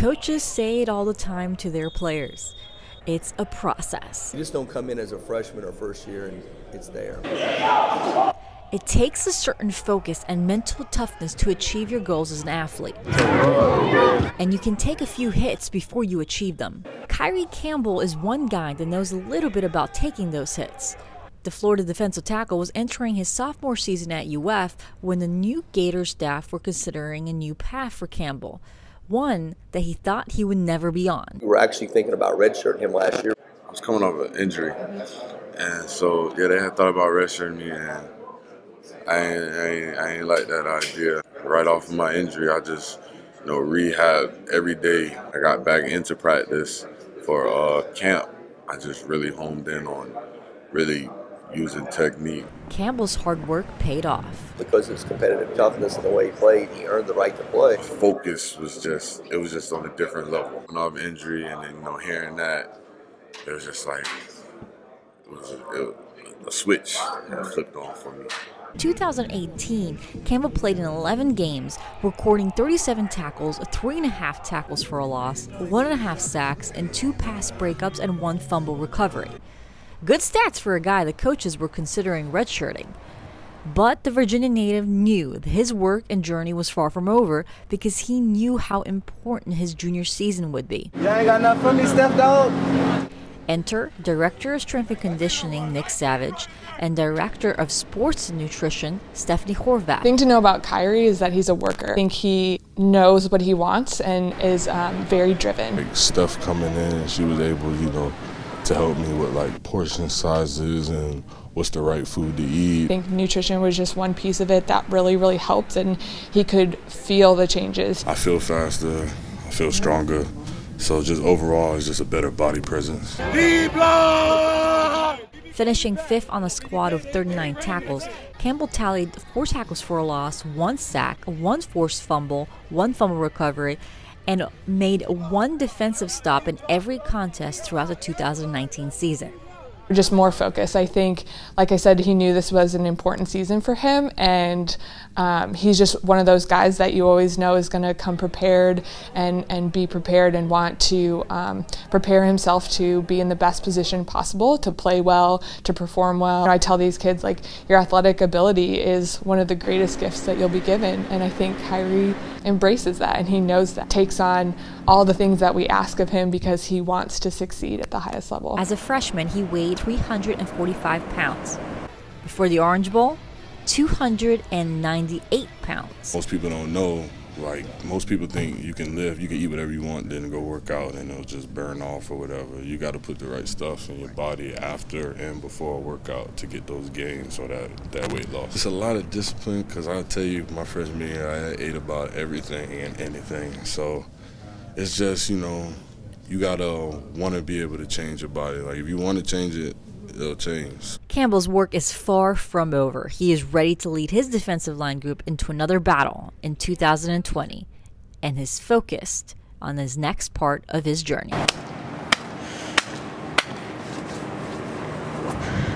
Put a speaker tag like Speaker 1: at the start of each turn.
Speaker 1: Coaches say it all the time to their players. It's a process.
Speaker 2: You just don't come in as a freshman or first year and it's there.
Speaker 1: It takes a certain focus and mental toughness to achieve your goals as an athlete. And you can take a few hits before you achieve them. Kyree Campbell is one guy that knows a little bit about taking those hits. The Florida defensive tackle was entering his sophomore season at UF when the new Gators staff were considering a new path for Campbell, one that he thought he would never be on.
Speaker 2: We were actually thinking about redshirting him last year.
Speaker 3: I was coming off an injury, and so yeah, they had thought about redshirting me, and I ain't like that idea. Right off of my injury, I just rehab every day. I got back into practice for camp. I just really homed in on really using technique.
Speaker 1: Campbell's hard work paid off.
Speaker 2: Because of his competitive toughness and the way he played, he earned the right to play.
Speaker 3: Focus was just on a different level. When I have injury and then hearing that, it was just like a switch that flipped on for me.
Speaker 1: 2018, Campbell played in 11 games, recording 37 tackles, 3.5 tackles for a loss, 1.5 sacks, and 2 pass breakups and 1 fumble recovery. Good stats for a guy the coaches were considering redshirting. But the Virginia native knew that his work and journey was far from over because he knew how important his junior season would be.
Speaker 4: You ain't got nothing for me, Steph, dog?
Speaker 1: Enter Director of Strength and Conditioning Nick Savage and Director of Sports and Nutrition Stephanie Horvath.
Speaker 5: The thing to know about Kyree is that he's a worker. I think he knows what he wants and is very driven.
Speaker 6: Like Steph coming in, she was able, to help me with like portion sizes and what's the right food to eat.
Speaker 5: I think nutrition was just one piece of it that really, really helped, and he could feel the changes.
Speaker 6: I feel faster, I feel stronger, so just overall it's just a better body presence.
Speaker 1: Finishing 5th on the squad with 39 tackles, Campbell tallied 4 tackles for a loss, 1 sack, 1 forced fumble, 1 fumble recovery, and made 1 defensive stop in every contest throughout the 2019 season.
Speaker 5: Just more focus. I think, like I said, he knew this was an important season for him, and he's just one of those guys that you always know is going to come prepared and be prepared and want to prepare himself to be in the best position possible, to play well, to perform well. I tell these kids, like, your athletic ability is one of the greatest gifts that you'll be given, and I think Kyree embraces that, and he knows that. Takes on all the things that we ask of him because he wants to succeed at the highest level.
Speaker 1: As a freshman, he weighed 345 pounds. Before the Orange Bowl, 298 pounds.
Speaker 6: Most people don't know, most people think you can eat whatever you want, then go work out and it'll just burn off or whatever. You got to put the right stuff in your body after and before a workout to get those gains or that weight loss. It's a lot of discipline because I'll tell you, my freshman year I ate about everything and anything. So it's just, you got to want to be able to change your body. Like, if you want to change it, it'll change.
Speaker 1: Campbell's work is far from over. He is ready to lead his defensive line group into another battle in 2020 and is focused on his next part of his journey.